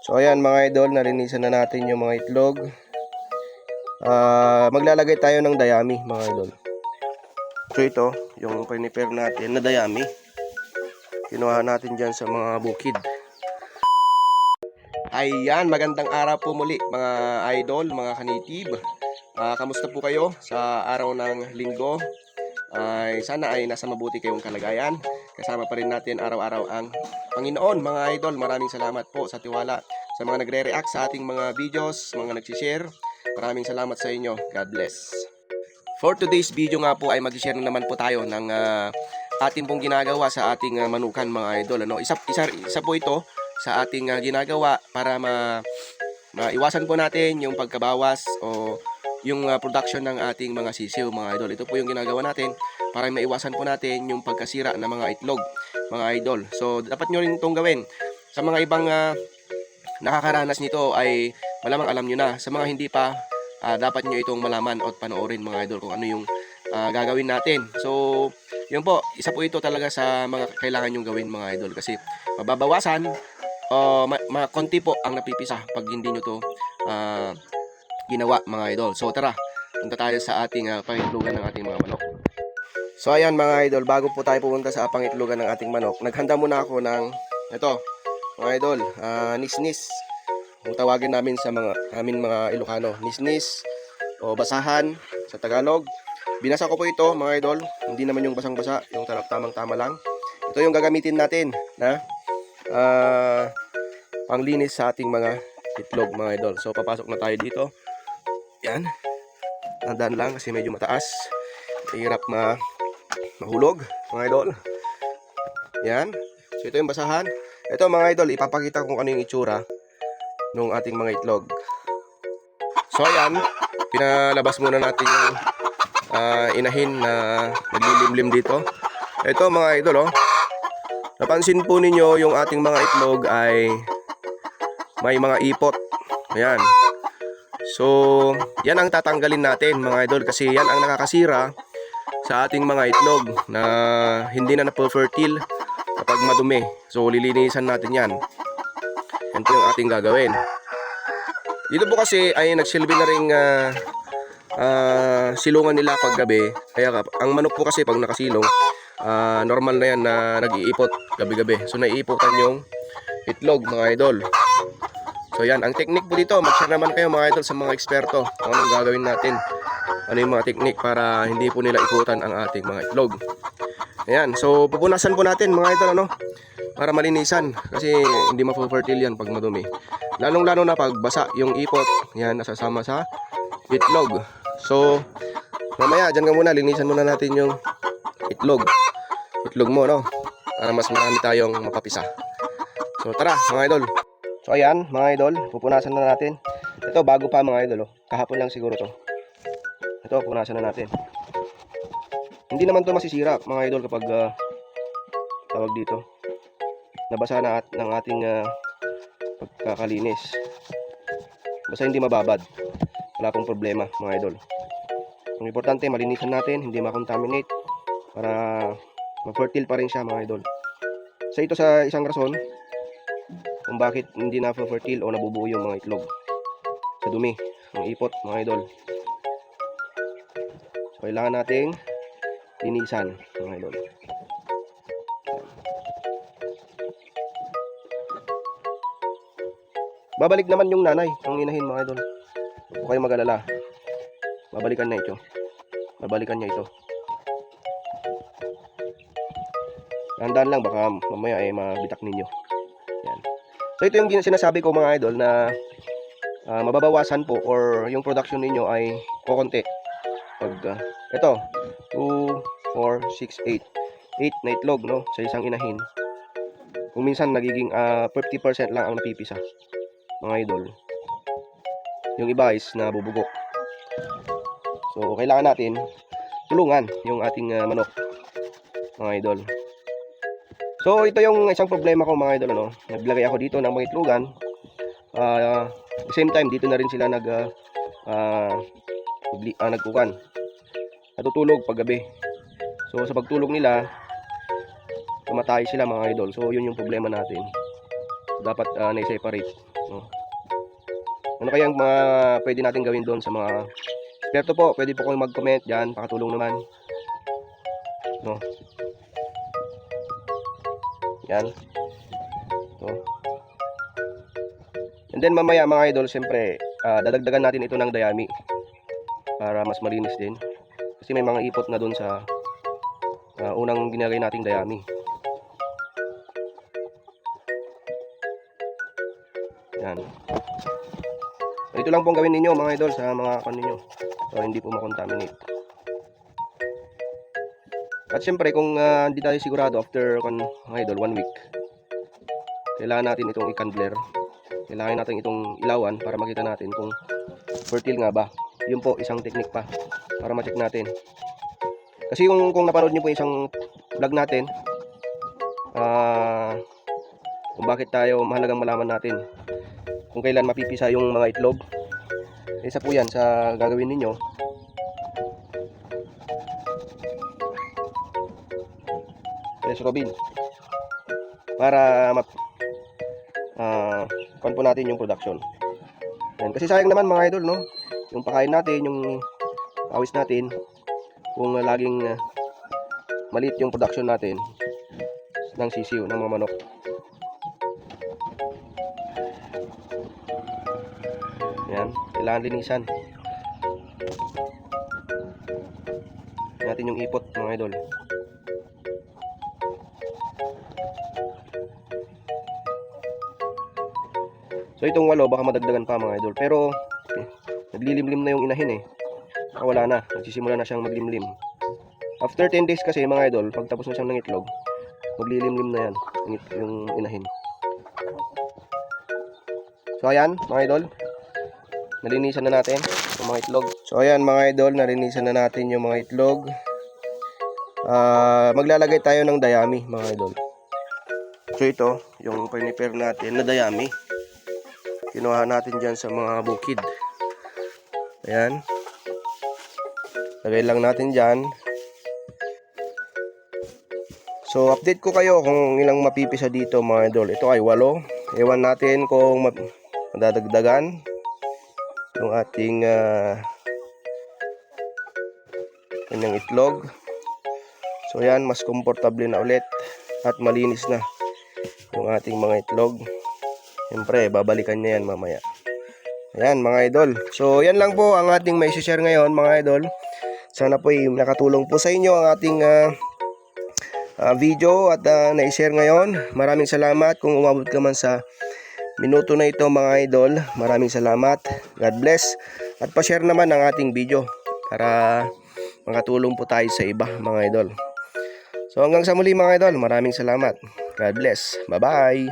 So ayan mga idol, nalinisan na natin yung mga itlog. Maglalagay tayo ng dayami mga idol. So ito, yung prepare natin na dayami. Kinuha natin dyan sa mga bukid. Ayan, magandang araw po muli mga idol, mga kanitib. Kamusta po kayo sa araw ng linggo? Sana ay nasa mabuti kayong kalagayan. Kasama pa rin natin araw-araw ang Panginoon mga idol. Maraming salamat po sa tiwala sa mga nagre-react sa ating mga videos, mga nag-share. Maraming salamat sa inyo. God bless. For today's video nga po ay mag-share naman po tayo ng ating pong ginagawa sa ating manukan mga idol. Isa po ito sa ating ginagawa para maiwasan po natin yung pagkabawas o yung production ng ating mga sisiw mga idol. Ito po yung ginagawa natin para maiwasan po natin yung pagkasira ng mga itlog mga idol. So dapat nyo rin itong gawin. Sa mga ibang nakakaranas nito ay malamang alam nyo na. Sa mga hindi pa, dapat nyo itong malaman at panoorin mga idol kung ano yung gagawin natin. So yun po, isa po ito talaga sa mga kailangan nyong gawin mga idol kasi mababawasan o konti po ang napipisa pag hindi nyo to ginawa mga idol. So tara, punta tayo sa ating pangitlugan ng ating mga manok. So ayan mga idol, bago po tayo pumunta sa pangitlugan ng ating manok, naghanda muna ako ng ito mga idol, nisnis. Kung tawagin namin sa mga Ilocano, nisnis o basahan sa Tagalog. Binasa ko po ito mga idol, hindi naman yung basang-basa, yung tamang-tama lang. Ito yung gagamitin natin na panglinis sa ating mga itlog mga idol. So papasok na tayo dito. Yan. Tandaan lang kasi medyo mataas. Hirap mahulog mga idol. Yan. So ito yung basahan. Ito mga idol, ipapakita ko kung ano yung itsura ng ating mga itlog. So ayan, pinalabas muna natin yung inahin na naglilimlim dito. Ito mga idol, oh. Napansin po ninyo yung ating mga itlog ay may mga ipot. Ayan. So, yan ang tatanggalin natin mga idol kasi yan ang nakakasira sa ating mga itlog na hindi na na-fertile kapag madumi. So, lilinisan natin yan. Yan po yung ating gagawin. Dito po kasi ay nagsilbi na rin silungan nila pag gabi. Kaya ang manok po kasi pag nakasilong, normal na yan na nag-iipot gabi-gabi. So, naiipotan yung itlog mga idol. So yan, ang technique po dito, mag-share naman kayo mga idol sa mga eksperto kung anong gagawin natin. Ano yung mga technique para hindi po nila ikutan ang ating mga itlog. Ayan, so pupunasan po natin mga idol para malinisan kasi hindi ma-fertile yan pag madumi. Lalong-lalo na pag basa yung ipot, yan nasasama sa itlog. So mamaya dyan ka muna, linisan muna natin yung itlog mo para mas marami tayong mapapisa. So tara mga idol. So ayan mga idol, pupunasan na natin. Ito bago pa mga idol, kahapon lang siguro to. Ito pupunasan na natin. Hindi naman to masisira mga idol kapag tawag dito, nabasa na ng ating pagkakalinis. Basta hindi mababad, wala pong problema mga idol. Ang importante malinisan natin, hindi makontaminate para mag-fertile pa rin siya mga idol. So ito sa isang rason kung bakit hindi na fertile o nabubuo yung mga itlog sa dumi, ang ipot mga idol. So kailangan nating linisan mga idol. Babalik naman yung nanay ng inahin mga idol. Huwag kayong mag-alala, babalikan niya ito. Tandaan lang, baka mamaya ay mabitak ninyo. Yan. So ito yung sinasabi ko mga idol na mababawasan po or yung production ninyo ay kokonti. Pag ito 2, 4, 6, 8 na itlog sa isang inahin. Kung minsan nagiging 50% lang ang napipisa mga idol. Yung iba is nabubugok. So kailangan natin tulungan yung ating manok mga idol. So ito yung isang problema ko mga idol naglagay ako dito ng mga itlogan. The same time dito na rin sila nagkukan. Natutulog pag gabi. So sa pagtulog nila tumatay sila mga idol. So yun yung problema natin. dapat na-separate, no? Ano kayang mga pwede natin gawin doon sa mga eksperto po? Pwede po kayong mag-comment diyan, pakatulong naman, no? Yan. So, and then mamaya mga idol, siyempre dadagdagan natin ito ng dayami para mas malinis din. Kasi may mga ipot na doon sa unang ginagay nating dayami. Yan. So, ito lang pong gawin ninyo mga idol sa mga kan ninyo para hindi po makontaminate. At siyempre kung hindi tayo sigurado after mga idol 1 week, kailangan natin itong i-candler. Kailangan natin itong ilawan para makita natin kung fertile nga ba. Yun po isang technique pa para ma-check natin. Kasi kung napanood niyo po isang vlog natin, kung bakit tayo mahalagang malaman natin kung kailan mapipisa yung mga itlog, isa po yan sa gagawin ninyo. Yes, Robin, para pan po natin yung production. Yan. Kasi sayang naman mga idol, no? Yung pakain natin, yung awis natin, kung laging maliit yung production natin ng sisiw, ng mga manok. Yan, kailangan linisan natin yung ipot mga idol. So itong 8 baka madagdagan pa mga idol, pero naglilimlim na yung inahin wala na, nagsisimula na siyang maglimlim. After 10 days kasi mga idol, pag tapos na siyang nangitlog, maglilimlim na yan yung inahin. So ayan mga idol, nalinisan na natin yung mga itlog. So ayan mga idol, nalinisan na natin yung mga itlog. Maglalagay tayo ng dayami mga idol. So ito yung prepare natin na dayami, kinuha natin dyan sa mga bukid. Ayan, lagay lang natin dyan. So update ko kayo kung ilang mapipisa dito mga idol. Ito ay 8. Ewan natin kung madadagdagan yung ating kanyang itlog. So yan, mas komportable na ulit at malinis na yung ating mga itlog. Siyempre babalikan niya yan mamaya. Ayan mga idol, so yan lang po ang ating may share ngayon mga idol. Sana po ay nakatulong po sa inyo ang ating video at na-share ngayon. Maraming salamat kung umabot ka man sa minuto na ito mga idol. Maraming salamat, God bless. At pa-share naman ang ating video para makatulong po tayo sa iba mga idol. So hanggang sa muli mga idol, maraming salamat, God bless, bye bye.